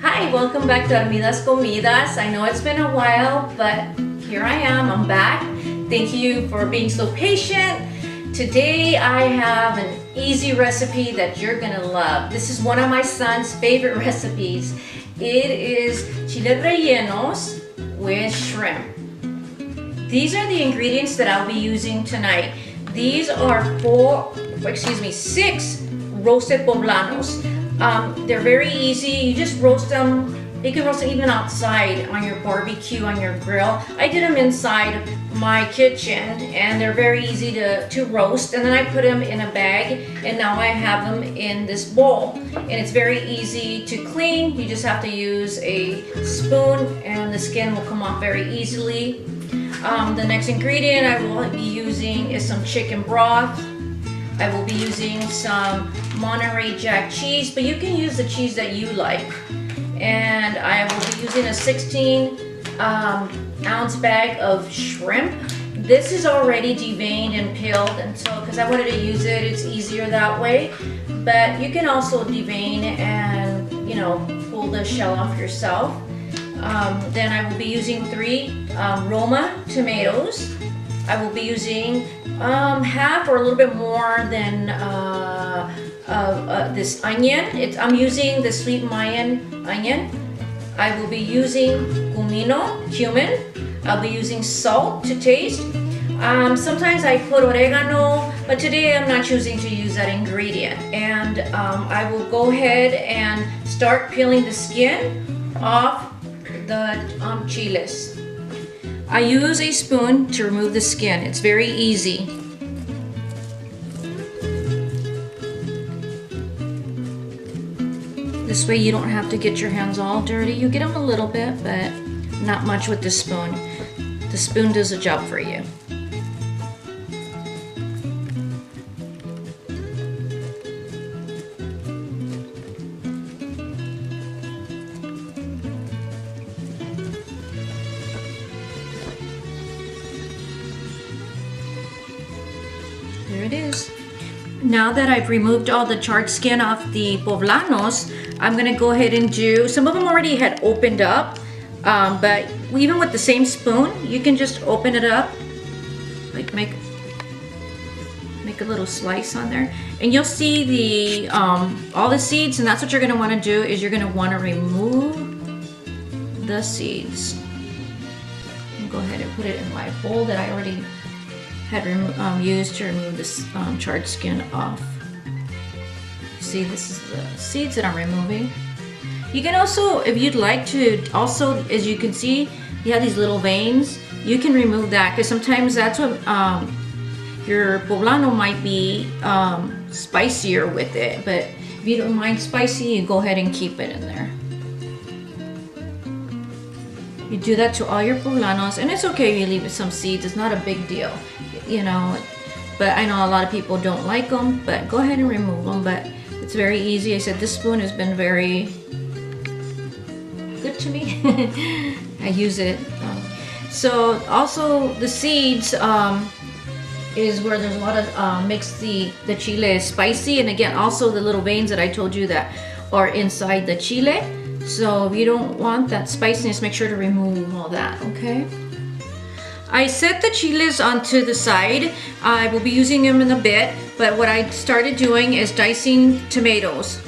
Hi, welcome back to Armida's Comidas. I know it's been a while, but here I am, I'm back. Thank you for being so patient. Today I have an easy recipe that you're gonna love. This is one of my son's favorite recipes. It is Chile Rellenos with shrimp. These are the ingredients that I'll be using tonight. These are 6 roasted poblanos. They're very easy. You just roast them. You can roast them even outside on your barbecue, on your grill. I did them inside my kitchen and they're very easy to roast. And then I put them in a bag and now I have them in this bowl. And it's very easy to clean. You just have to use a spoon and the skin will come off very easily. The next ingredient I will be using is some chicken broth. I will be using some Monterey Jack cheese, but you can use the cheese that you like. And I will be using a 16-ounce bag of shrimp. This is already deveined and peeled, and so because I wanted to use it, it's easier that way. But you can also devein and pull the shell off yourself. Then I will be using 3 Roma tomatoes. I will be using half or a little bit more than this onion. I'm using the sweet Mayan onion. I will be using cumin. I'll be using salt to taste. Sometimes I put oregano, but today I'm not choosing to use that ingredient. And I will go ahead and start peeling the skin off the chiles. I use a spoon to remove the skin. It's very easy. This way you don't have to get your hands all dirty. You get them a little bit, but not much with the spoon. The spoon does the job for you. There it is. Now that I've removed all the charred skin off the poblanos, I'm gonna go ahead and do, some of them already had opened up, but even with the same spoon, you can just open it up, like make a little slice on there, and you'll see the all the seeds, and that's what you're gonna wanna do, is you're gonna wanna remove the seeds. I'll go ahead and put it in my bowl that I already had used to remove this charred skin off. See, this is the seeds that I'm removing. You can also, if you'd like to, also, as you can see, you have these little veins. You can remove that because sometimes that's what your poblano might be spicier with it. But if you don't mind spicy, you go ahead and keep it in there. You do that to all your poblanos, and it's okay if you leave some seeds. It's not a big deal, but I know a lot of people don't like them, but go ahead and remove them. But it's very easy. I said this spoon has been very good to me. I use it. So also the seeds is where there's a lot of makes the chile spicy, and again also the little veins that I told you that are inside the chile. So if you don't want that spiciness, make sure to remove all that, okay? I set the chiles onto the side. I will be using them in a bit, but what I started doing is dicing tomatoes.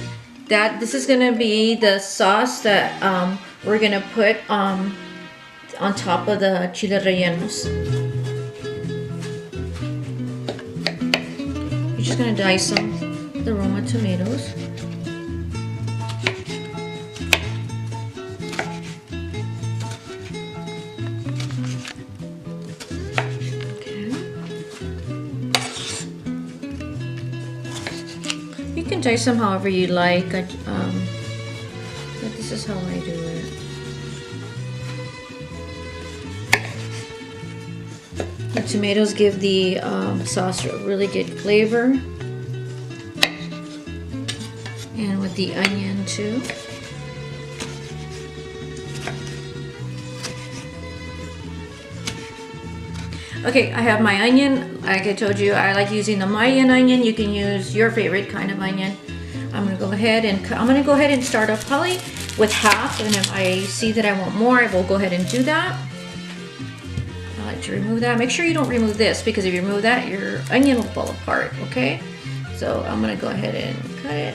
This is gonna be the sauce that we're gonna put on top of the Chile Rellenos. You're just gonna dice them, the Roma tomatoes. You can dice them however you like, but this is how I do it. The tomatoes give the sauce a really good flavor, and with the onion too. Okay, I have my onion. Like I told you, I like using the Mayan onion. You can use your favorite kind of onion. I'm gonna go ahead and start off probably with half, and if I see that I want more, I will go ahead and do that. I like to remove that. Make sure you don't remove this, because if you remove that, your onion will fall apart, okay? So I'm gonna go ahead and cut it.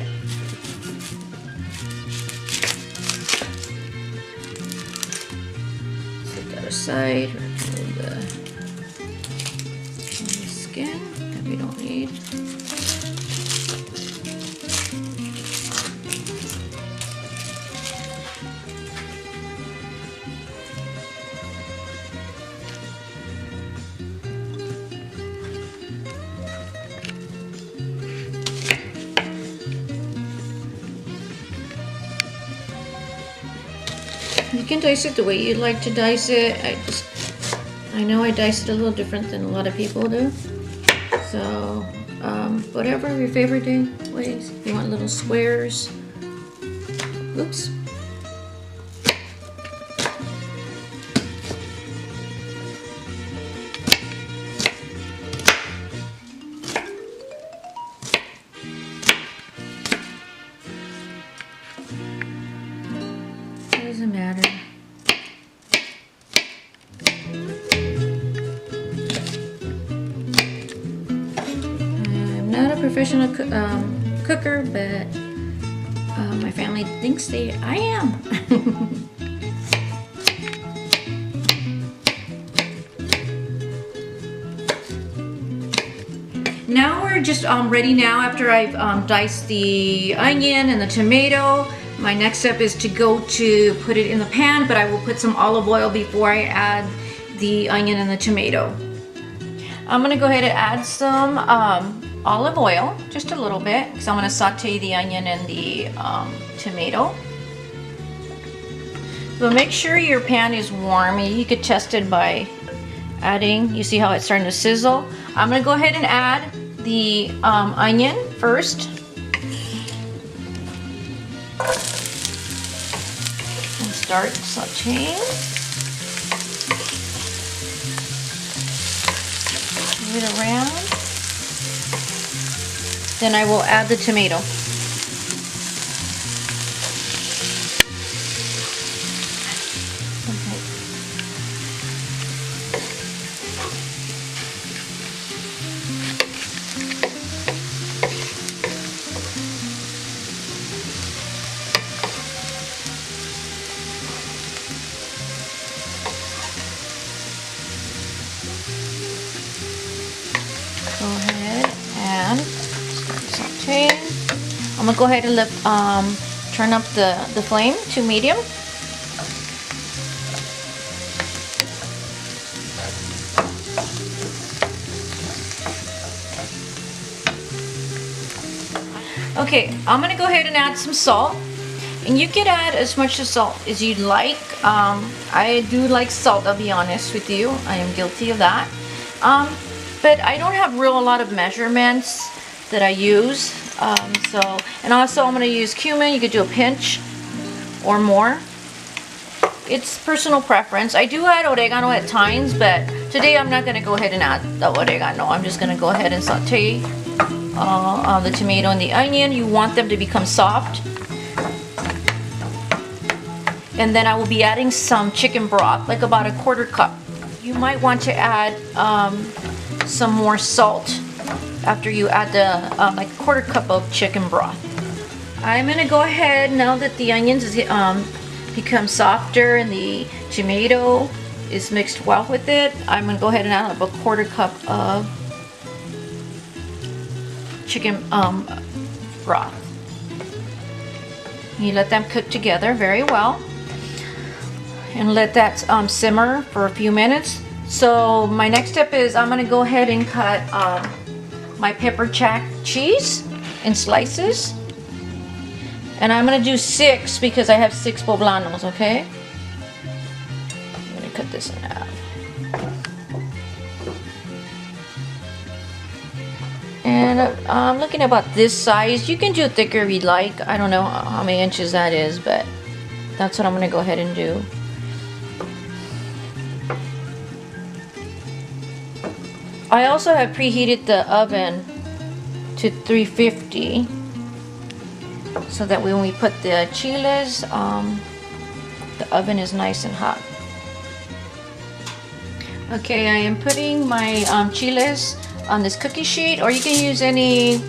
Set that aside. Remove the skin that we don't need. You can dice it the way you'd like to dice it. I know I dice it a little different than a lot of people do. So, whatever your favorite ways. If you want little squares. Oops. Doesn't matter. I'm not a professional cooker, but my family thinks I am. Now we're just ready now after I've diced the onion and the tomato. My next step is to go to put it in the pan, but I will put some olive oil before I add the onion and the tomato. I'm gonna go ahead and add some olive oil, just a little bit, because I'm gonna saute the onion and the tomato. But make sure your pan is warm. You could test it by adding, you see how it's starting to sizzle? I'm gonna go ahead and add the onion first. And start sauteing. Move it around. Then I will add the tomato. Go ahead and start sauteing. I'm gonna go ahead and turn up the flame to medium. Okay, I'm gonna go ahead and add some salt. And you can add as much salt as you'd like. I do like salt, I'll be honest with you. I am guilty of that. But I don't have a lot of measurements that I use. And also I'm going to use cumin. You could do a pinch or more. It's personal preference. I do add oregano at times, but today I'm not going to go ahead and add the oregano. I'm just going to go ahead and saute the tomato and the onion. You want them to become soft. And then I will be adding some chicken broth, like about a 1/4 cup. You might want to add some more salt after you add the like a 1/4 cup of chicken broth. I'm gonna go ahead, now that the onions become softer and the tomato is mixed well with it, I'm gonna go ahead and add about a 1/4 cup of chicken broth. You let them cook together very well and let that simmer for a few minutes. So my next step is I'm gonna go ahead and cut my pepper jack cheese in slices. And I'm gonna do 6 because I have 6 poblanos, okay? I'm gonna cut this in half. And I'm looking about this size. You can do thicker if you'd like. I don't know how many inches that is, but that's what I'm gonna go ahead and do. I also have preheated the oven to 350. so that when we put the chiles, the oven is nice and hot. Okay, I am putting my chiles on this cookie sheet, or you can use any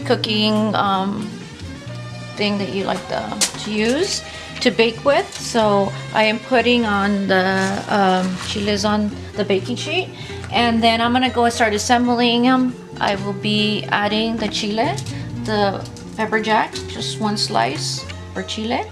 cooking thing that you like to use to bake with. So I am putting on the chiles on the baking sheet, and then I'm gonna go and start assembling them. I will be adding the chile, the pepper jack, just one slice for chile.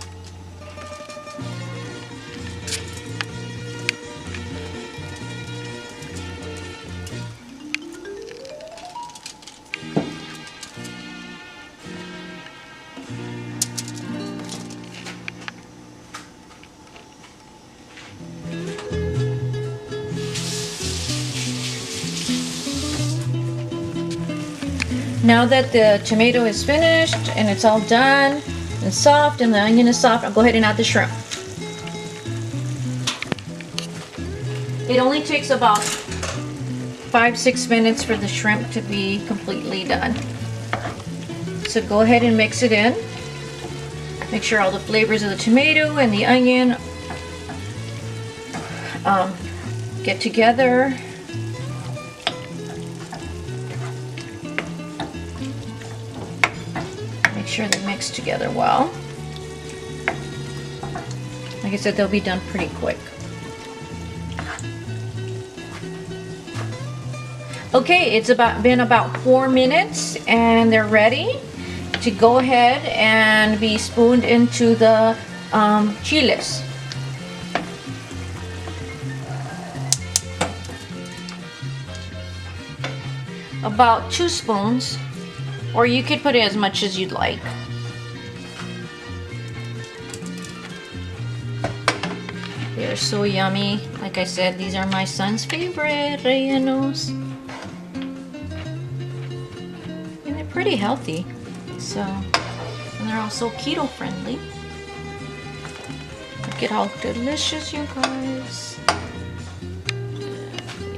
Now that the tomato is finished and it's all done and soft and the onion is soft, I'll go ahead and add the shrimp. It only takes about 5-6 minutes for the shrimp to be completely done. So go ahead and mix it in. Make sure all the flavors of the tomato and the onion get together. Sure they mix together well. Like I said, they'll be done pretty quick. Okay, it's been about 4 minutes and they're ready to go ahead and be spooned into the chiles. About 2 spoons. Or you could put as much as you'd like. They're so yummy. Like I said, these are my son's favorite rellenos. And they're pretty healthy. So, and they're also keto friendly. Look at how delicious, you guys.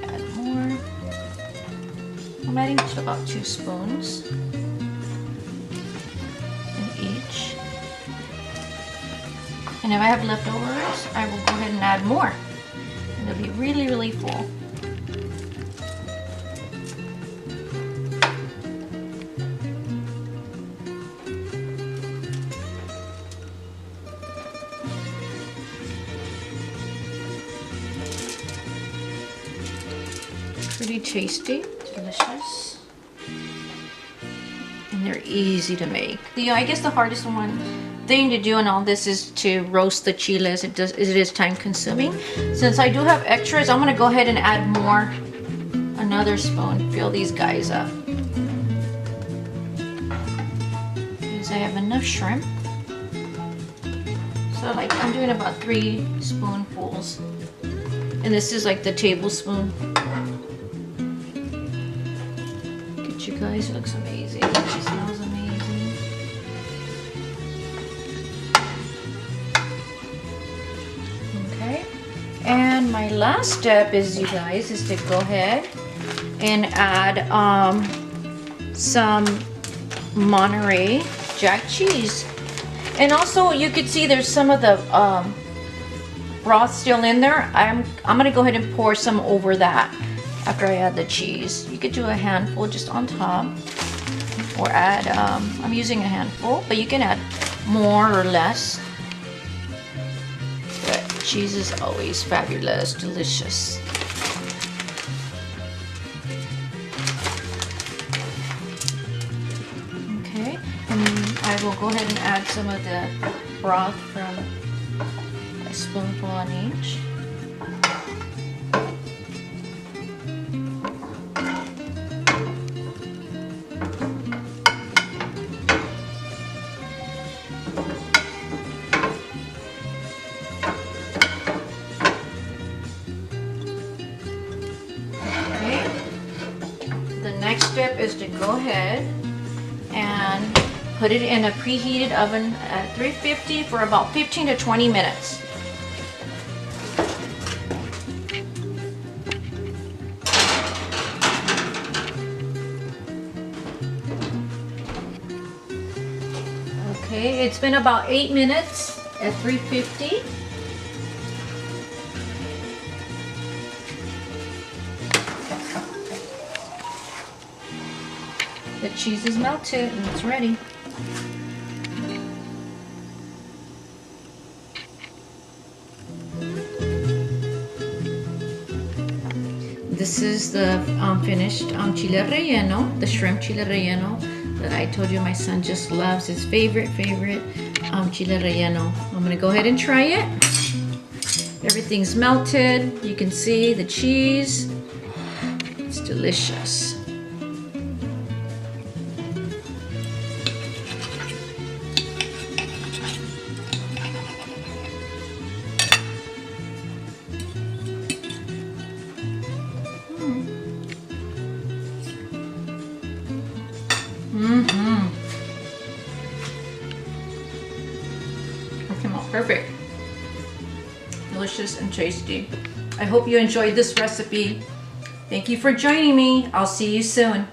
Add more. I'm adding to about 2 spoons. Each. And if I have leftovers, I will go ahead and add more. And it'll be really, really full. Pretty tasty, delicious. And they're easy to make. I guess the hardest thing to do in all this is to roast the chiles. It is time consuming. Since I do have extras, I'm gonna go ahead and add more. Another spoon, fill these guys up. Because I have enough shrimp. So like I'm doing about 3 spoonfuls. And this is like the tablespoon. You guys, it looks amazing. It smells amazing. Okay, and my last step is, you guys, is to go ahead and add some Monterey Jack cheese. And also you could see there's some of the broth still in there. I'm gonna go ahead and pour some over that after I add the cheese. You could do a handful just on top, or add, I'm using a handful, but you can add more or less. But cheese is always fabulous, delicious. Okay, and I will go ahead and add some of the broth from a spoonful on each. Next step is to go ahead and put it in a preheated oven at 350 for about 15 to 20 minutes. Okay, it's been about 8 minutes at 350. The cheese is melted and it's ready. This is the finished chile relleno, the chile relleno that I told you my son just loves. His favorite chile relleno. I'm gonna go ahead and try it. Everything's melted. You can see the cheese. It's delicious. That came out perfect. Delicious and tasty. I hope you enjoyed this recipe. Thank you for joining me. I'll see you soon.